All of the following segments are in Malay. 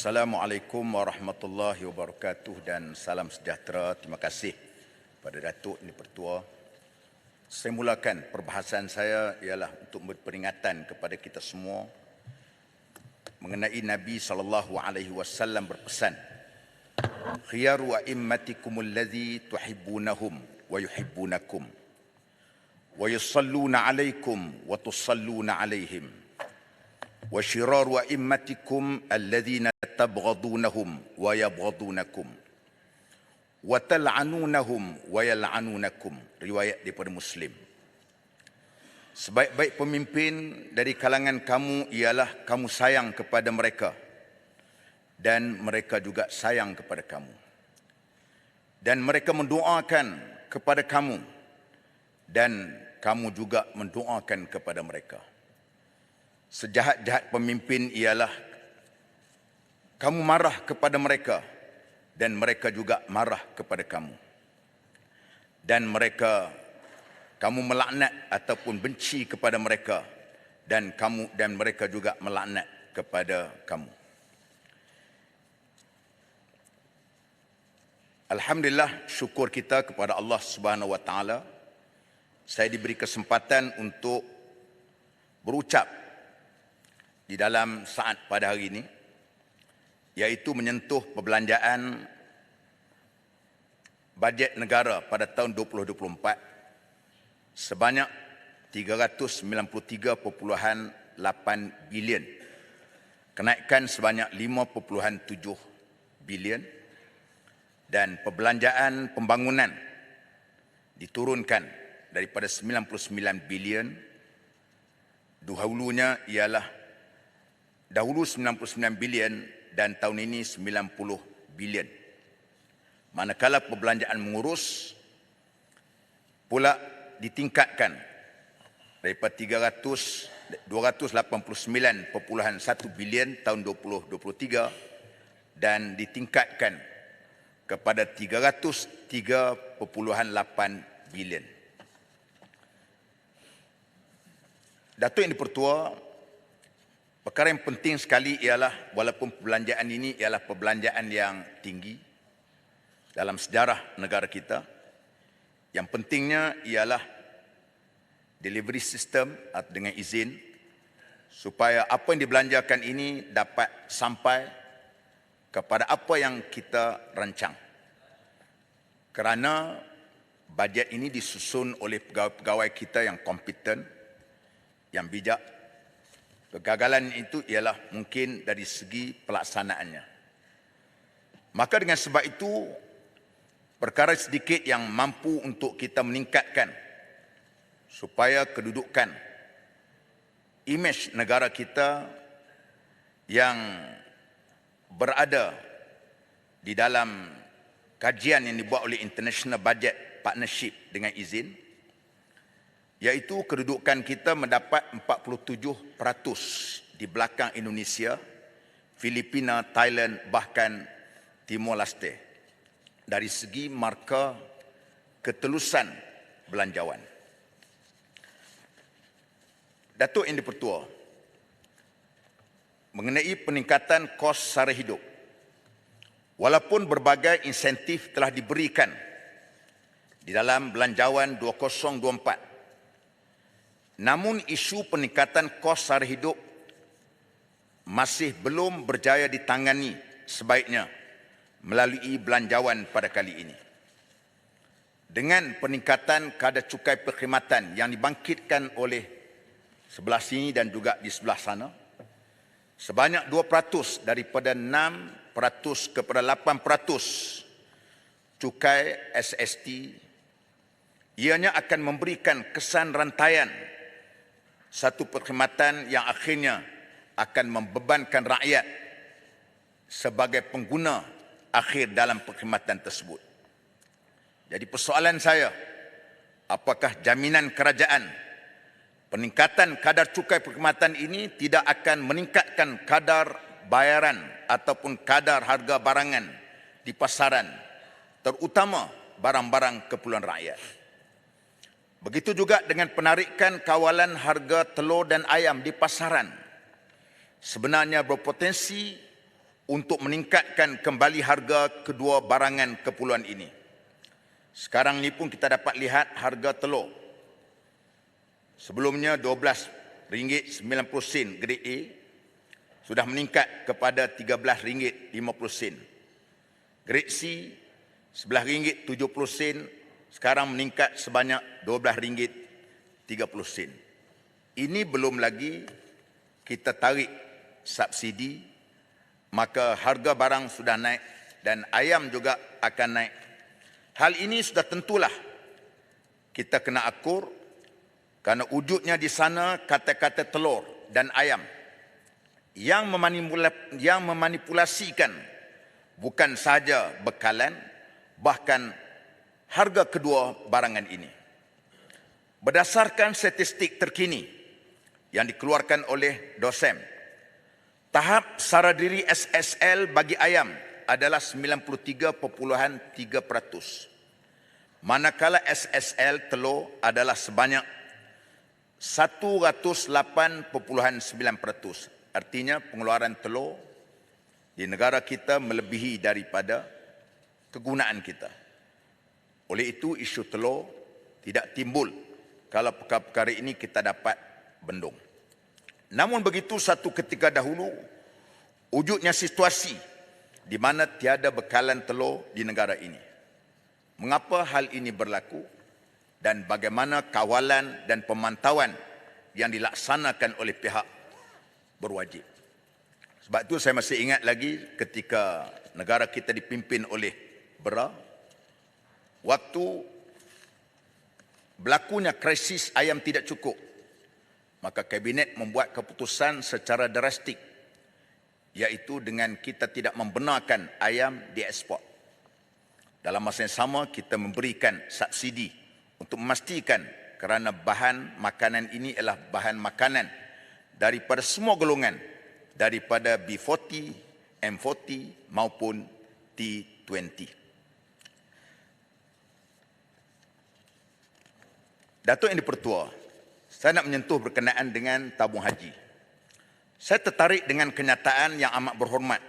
Assalamualaikum warahmatullahi wabarakatuh dan salam sejahtera. Terima kasih pada Datuk Yang Dipertua. Saya mulakan perbahasan saya ialah untuk berperingatan kepada kita semua mengenai Nabi SAW berpesan, khiyaru a'immatikum alladhi tuhibbunahum wa yuhibbunakum wa yusalluna alaikum wa tusalluna alaihim wa syiraru a'immatikum alladhina tabghadunahum wa yabghadunakum wa tal'anunahum wa yal'anunakum. Riwayat daripada Muslim. Sebaik-baik pemimpin dari kalangan kamu ialah kamu sayang kepada mereka dan mereka juga sayang kepada kamu, dan mereka mendoakan kepada kamu dan kamu juga mendoakan kepada mereka. Sejahat-jahat pemimpin ialah kamu marah kepada mereka dan mereka juga marah kepada kamu, dan kamu melaknat ataupun benci kepada mereka dan mereka juga melaknat kepada kamu. Alhamdulillah, syukur kita kepada Allah Subhanahu wa taala, saya diberi kesempatan untuk berucap di dalam saat pada hari ini, iaitu menyentuh perbelanjaan bajet negara pada tahun 2024 sebanyak 393.8 bilion, kenaikan sebanyak 5.7 bilion, dan perbelanjaan pembangunan diturunkan daripada 99 bilion. Dahulu 99 bilion dan tahun ini 90 bilion. Manakala perbelanjaan mengurus pula ditingkatkan daripada 289.1 bilion tahun 2023 dan ditingkatkan kepada 303.8 bilion. Datuk Yang Dipertua, perkara yang penting sekali ialah walaupun perbelanjaan ini ialah perbelanjaan yang tinggi dalam sejarah negara kita, yang pentingnya ialah delivery system dengan izin supaya apa yang dibelanjakan ini dapat sampai kepada apa yang kita rancang. Kerana bajet ini disusun oleh pegawai-pegawai kita yang kompeten, yang bijak. Kegagalan itu ialah mungkin dari segi pelaksanaannya. Maka dengan sebab itu, perkara sedikit yang mampu untuk kita meningkatkan supaya kedudukan imej negara kita yang berada di dalam kajian yang dibuat oleh International Budget Partnership dengan izin, iaitu kedudukan kita mendapat 47% di belakang Indonesia, Filipina, Thailand, bahkan Timor Leste dari segi markah ketelusan belanjawan. Datuk Yang Dipertua, mengenai peningkatan kos sara hidup, walaupun berbagai insentif telah diberikan di dalam belanjawan 2024, namun isu peningkatan kos sara hidup masih belum berjaya ditangani sebaiknya melalui belanjawan pada kali ini. Dengan peningkatan kadar cukai perkhidmatan yang dibangkitkan oleh sebelah sini dan juga di sebelah sana, sebanyak 2% daripada 6% kepada 8% cukai SST, ianya akan memberikan kesan rantaian satu perkhidmatan yang akhirnya akan membebankan rakyat sebagai pengguna akhir dalam perkhidmatan tersebut. Jadi persoalan saya, apakah jaminan kerajaan peningkatan kadar cukai perkhidmatan ini tidak akan meningkatkan kadar bayaran ataupun kadar harga barangan di pasaran, terutama barang-barang keperluan rakyat. Begitu juga dengan penarikan kawalan harga telur dan ayam di pasaran, sebenarnya berpotensi untuk meningkatkan kembali harga kedua barangan keperluan ini. Sekarang ni pun kita dapat lihat harga telur. Sebelumnya RM12.90 grade A sudah meningkat kepada RM13.50. Grade C RM11.70 sekarang meningkat sebanyak RM12.30. Ini belum lagi kita tarik subsidi, maka harga barang sudah naik dan ayam juga akan naik. Hal ini sudah tentulah kita kena akur kerana wujudnya di sana kata-kata telur dan ayam yang memanipulasikan bukan sahaja bekalan, bahkan harga kedua barangan ini. Berdasarkan statistik terkini yang dikeluarkan oleh DOSEM, tahap sara diri SSL bagi ayam adalah 93.3%, manakala SSL telur adalah sebanyak 108.9%. Artinya pengeluaran telur di negara kita melebihi daripada kegunaan kita. Oleh itu, isu telur tidak timbul kalau perkara-perkara ini kita dapat bendung. Namun begitu, satu ketika dahulu, wujudnya situasi di mana tiada bekalan telur di negara ini. Mengapa hal ini berlaku dan bagaimana kawalan dan pemantauan yang dilaksanakan oleh pihak berwajib. Sebab itu saya masih ingat lagi ketika negara kita dipimpin oleh BERA, waktu berlakunya krisis ayam tidak cukup, maka Kabinet membuat keputusan secara drastik, iaitu dengan kita tidak membenarkan ayam diekspor. Dalam masa yang sama, kita memberikan subsidi untuk memastikan kerana bahan makanan ini adalah bahan makanan daripada semua golongan, daripada B40, M40 maupun T20. Datuk Yang di-Pertua, saya nak menyentuh berkenaan dengan tabung haji. Saya tertarik dengan kenyataan yang amat berhormat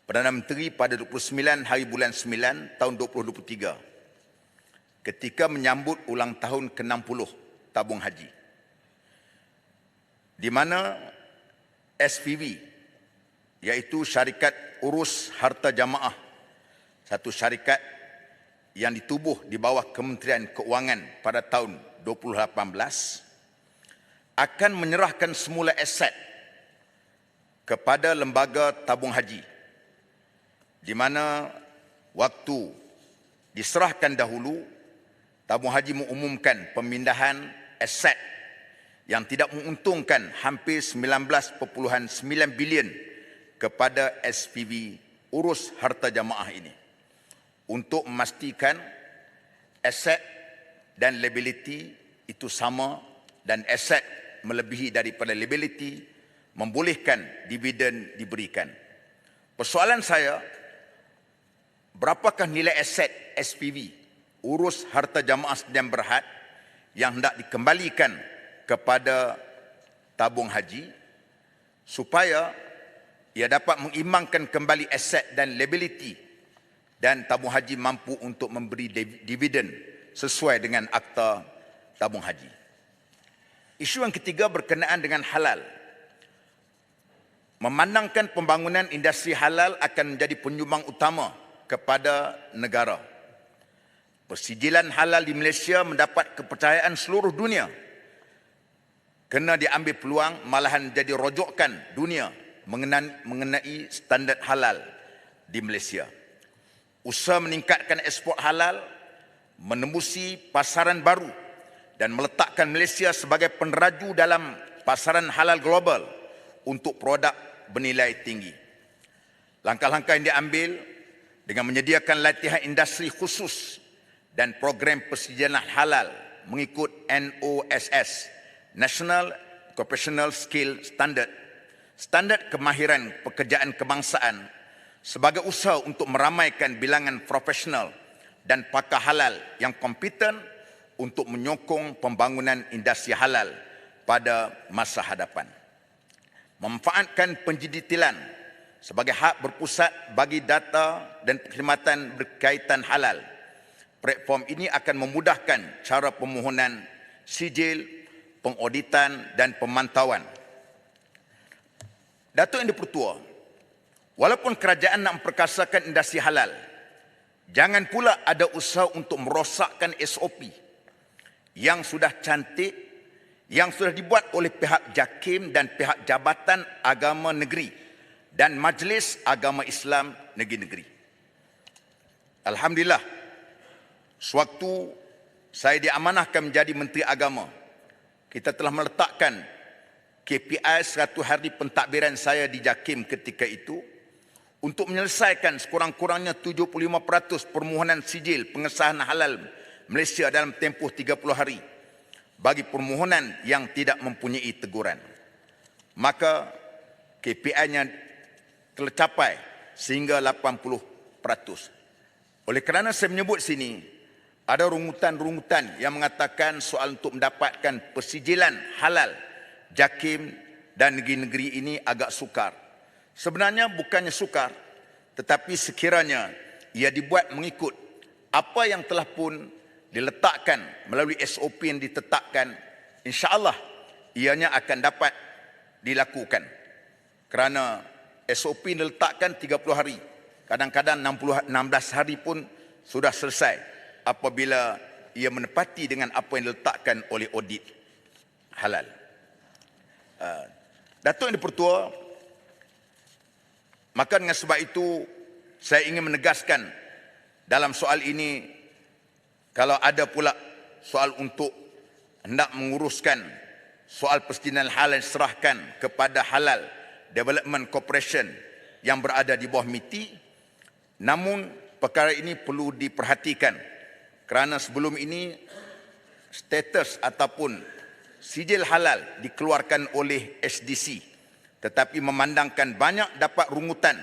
Perdana Menteri pada 29 hari bulan 9 tahun 2023 ketika menyambut ulang tahun ke-60 tabung haji, di mana SPV, iaitu Syarikat Urus Harta Jamaah, satu syarikat yang ditubuh di bawah Kementerian Keuangan pada tahun 2018, akan menyerahkan semula aset kepada lembaga tabung haji, di mana waktu diserahkan dahulu, tabung haji mengumumkan pemindahan aset yang tidak menguntungkan hampir 19.9 bilion kepada SPV Urus Harta Jamaah ini untuk memastikan aset dan liability itu sama dan aset melebihi daripada liability, membolehkan dividen diberikan. Persoalan saya, berapakah nilai aset SPV Urus Harta Jamaah Sdn Bhd yang hendak dikembalikan kepada tabung haji supaya ia dapat mengimbangkan kembali aset dan liability dan tabung haji mampu untuk memberi dividen sesuai dengan Akta Tabung Haji. Isu yang ketiga berkenaan dengan halal. Memandangkan pembangunan industri halal akan menjadi penyumbang utama kepada negara. Persijilan halal di Malaysia mendapat kepercayaan seluruh dunia. Kena diambil peluang malahan jadi rojokan dunia mengenai standard halal di Malaysia. Usaha meningkatkan ekspor halal, menembusi pasaran baru dan meletakkan Malaysia sebagai peneraju dalam pasaran halal global untuk produk bernilai tinggi. Langkah-langkah yang diambil dengan menyediakan latihan industri khusus dan program persijilan halal mengikut NOSS, National Occupational Skill Standard, standard kemahiran pekerjaan kebangsaan, sebagai usaha untuk meramaikan bilangan profesional dan pakar halal yang kompeten untuk menyokong pembangunan industri halal pada masa hadapan. Memanfaatkan penjiditilan sebagai hak berpusat bagi data dan perkhidmatan berkaitan halal. Platform ini akan memudahkan cara pemohonan sijil, pengauditan dan pemantauan. Datuk Yang di-Pertua, walaupun kerajaan nak memperkasakan industri halal, jangan pula ada usaha untuk merosakkan SOP yang sudah cantik, yang sudah dibuat oleh pihak JAKIM dan pihak Jabatan Agama Negeri dan Majlis Agama Islam Negeri-Negeri. Alhamdulillah, sewaktu saya diamanahkan menjadi Menteri Agama, kita telah meletakkan KPI 100 hari pentadbiran saya di JAKIM ketika itu untuk menyelesaikan sekurang-kurangnya 75% permohonan sijil pengesahan halal Malaysia dalam tempoh 30 hari bagi permohonan yang tidak mempunyai teguran. Maka KPI-nya tercapai sehingga 80%. Oleh kerana saya menyebut sini, ada rungutan-rungutan yang mengatakan soal untuk mendapatkan persijilan halal JAKIM dan negeri-negeri ini agak sukar. Sebenarnya bukannya sukar, tetapi sekiranya ia dibuat mengikut apa yang telah pun diletakkan melalui SOP yang ditetapkan, insya-Allah ianya akan dapat dilakukan. Kerana SOP diletakkan 30 hari, kadang-kadang 16 hari pun sudah selesai apabila ia menepati dengan apa yang diletakkan oleh audit halal. Datuk Yang di-Pertua, maka dengan sebab itu saya ingin menegaskan dalam soal ini, kalau ada pula soal untuk hendak menguruskan soal persediaan halal serahkan kepada Halal Development Corporation yang berada di bawah MITI, namun perkara ini perlu diperhatikan kerana sebelum ini status ataupun sijil halal dikeluarkan oleh SDC, tetapi memandangkan banyak dapat rungutan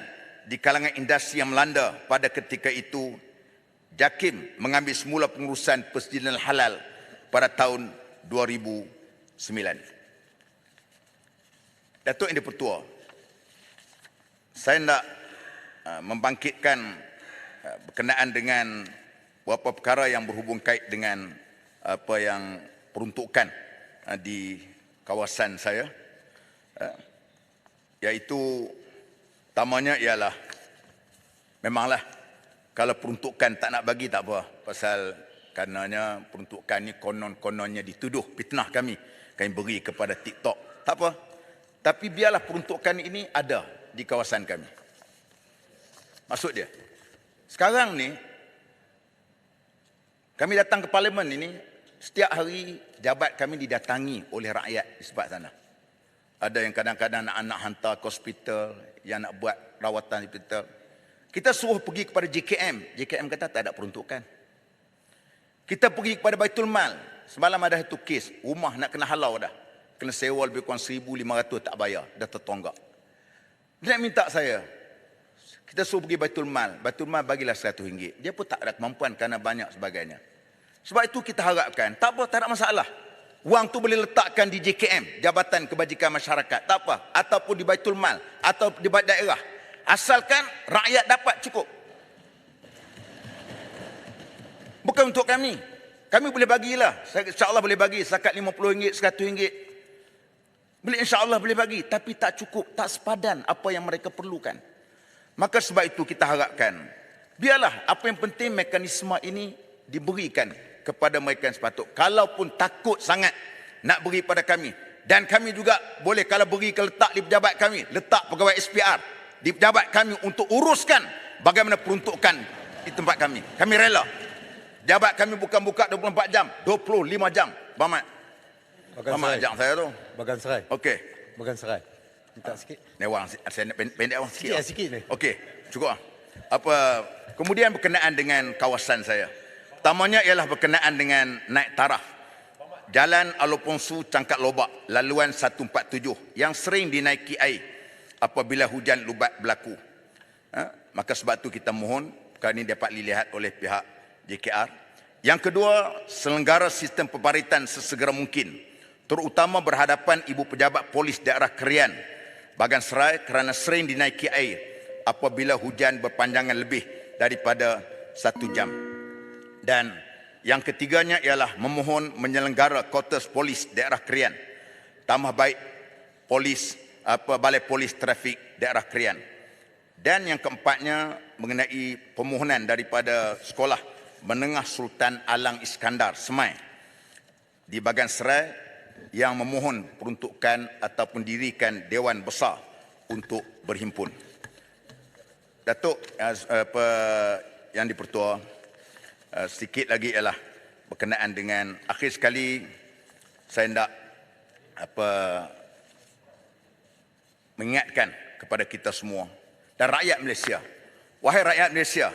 di kalangan industri yang melanda pada ketika itu, JAKIM mengambil semula pengurusan persediaan halal pada tahun 2009. Datuk Yang di-Pertua, saya hendak membangkitkan berkenaan dengan beberapa perkara yang berhubung kait dengan apa yang peruntukan di kawasan saya, iaitu utamanya ialah memanglah kalau peruntukan tak nak bagi tak apa, pasal karenanya peruntukan ni konon-kononnya dituduh fitnah kami beri kepada TikTok, tak apa, tapi biarlah peruntukan ini ada di kawasan kami. Maksud dia, sekarang ni kami datang ke parlimen ini, setiap hari jabat kami didatangi oleh rakyat di sebelah sana. Ada yang kadang-kadang nak hantar ke hospital, yang nak buat rawatan di hospital. Kita suruh pergi kepada JKM. JKM kata tak ada peruntukan. Kita pergi kepada Baitul Mal. Semalam ada satu kes, rumah nak kena halau dah. Kena sewa lebih kurang 1,500 tak bayar. Dah tertonggak. Dia nak minta saya. Kita suruh pergi Baitul Mal. Baitul Mal bagilah RM100. Dia pun tak ada kemampuan kerana banyak sebagainya. Sebab itu kita harapkan, tak apa, tak ada masalah. Wang tu boleh letakkan di JKM, Jabatan Kebajikan Masyarakat, tak apa. Ataupun di Baitul Mal, atau di daerah. Asalkan rakyat dapat cukup. Bukan untuk kami. Kami boleh bagilah. InsyaAllah boleh bagi. Setakat RM50, RM100. Boleh, insyaAllah boleh bagi. Tapi tak cukup, tak sepadan apa yang mereka perlukan. Maka sebab itu kita harapkan, biarlah apa yang penting mekanisme ini diberikan kepada mereka yang sepatut. Kalaupun takut sangat nak beri pada kami. Dan kami juga boleh kalau beri ke letak di pejabat kami. Letak pegawai SPR di pejabat kami untuk uruskan bagaimana peruntukan di tempat kami. Kami rela. Jabat kami bukan buka 24 jam, 25 jam. Bamat. Bamat ajak saya tu. Bagan Serai. Okey. Bagan Serai. Minta sikit. Newang, saya nak pendek awang sikit. Sikit ni. Okey, cukup. Apa kemudian berkenaan dengan kawasan saya. Pertamanya ialah berkenaan dengan naik taraf. Jalan Alfonso Cangkat Lobak, laluan 147 yang sering dinaiki air apabila hujan lubat berlaku. Maka sebab itu kita mohon perkara ini dapat dilihat oleh pihak JKR. Yang kedua, selenggara sistem pembaritan sesegera mungkin, terutama berhadapan ibu pejabat polis daerah Krian, Bagan Serai kerana sering dinaiki air apabila hujan berpanjangan lebih daripada 1 jam. Dan yang ketiganya ialah memohon menyelenggara kuartus polis daerah Krian, tambah baik Balai Polis Trafik daerah Krian. Dan yang keempatnya mengenai permohonan daripada Sekolah Menengah Sultan Alang Iskandar Semai di Bagan Serai yang memohon peruntukan ataupun dirikan Dewan Besar untuk berhimpun. Datuk Yang di-Pertua, sedikit lagi ialah berkenaan dengan akhir sekali saya hendak mengingatkan kepada kita semua dan rakyat Malaysia. Wahai rakyat Malaysia,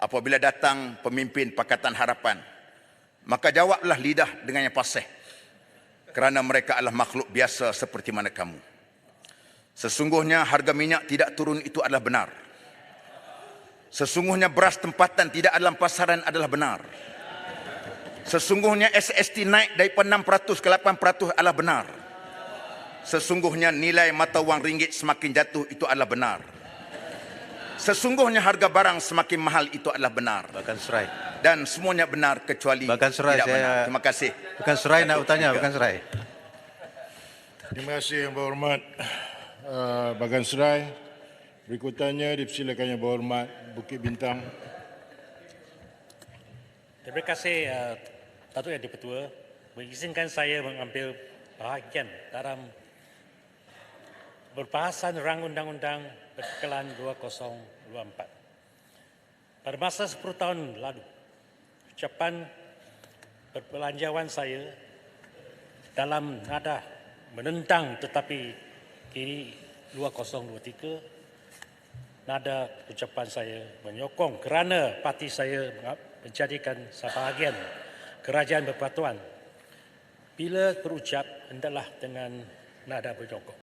apabila datang pemimpin Pakatan Harapan, maka jawablah lidah dengan yang fasih, kerana mereka adalah makhluk biasa seperti mana kamu. Sesungguhnya harga minyak tidak turun itu adalah benar. Sesungguhnya beras tempatan tidak ada dalam pasaran adalah benar. Sesungguhnya SST naik daripada 6% ke 8% adalah benar. Sesungguhnya nilai mata wang ringgit semakin jatuh itu adalah benar. Sesungguhnya harga barang semakin mahal itu adalah benar. Bagan Serai. Dan semuanya benar kecuali Bagan Serai, tidak benar. Terima kasih. Bagan Serai nak bertanya, Bagan Serai. Terima kasih Yang Berhormat Bagan Serai. Berikutannya dipersilakan Yang Berhormat Bukit Bintang. Terima kasih Datuk Yang di-Pertua, mengizinkan saya mengambil bahagian dalam berbahasan rang undang-undang Pertukaran 2024. Pada masa 10 tahun lalu, ucapan perbelanjawan saya dalam nada menentang tetapi kini 2023, nada ucapan saya menyokong kerana parti saya menjadikan sebahagian kerajaan berpatuan. Bila berucap, hendaklah dengan nada menyokong.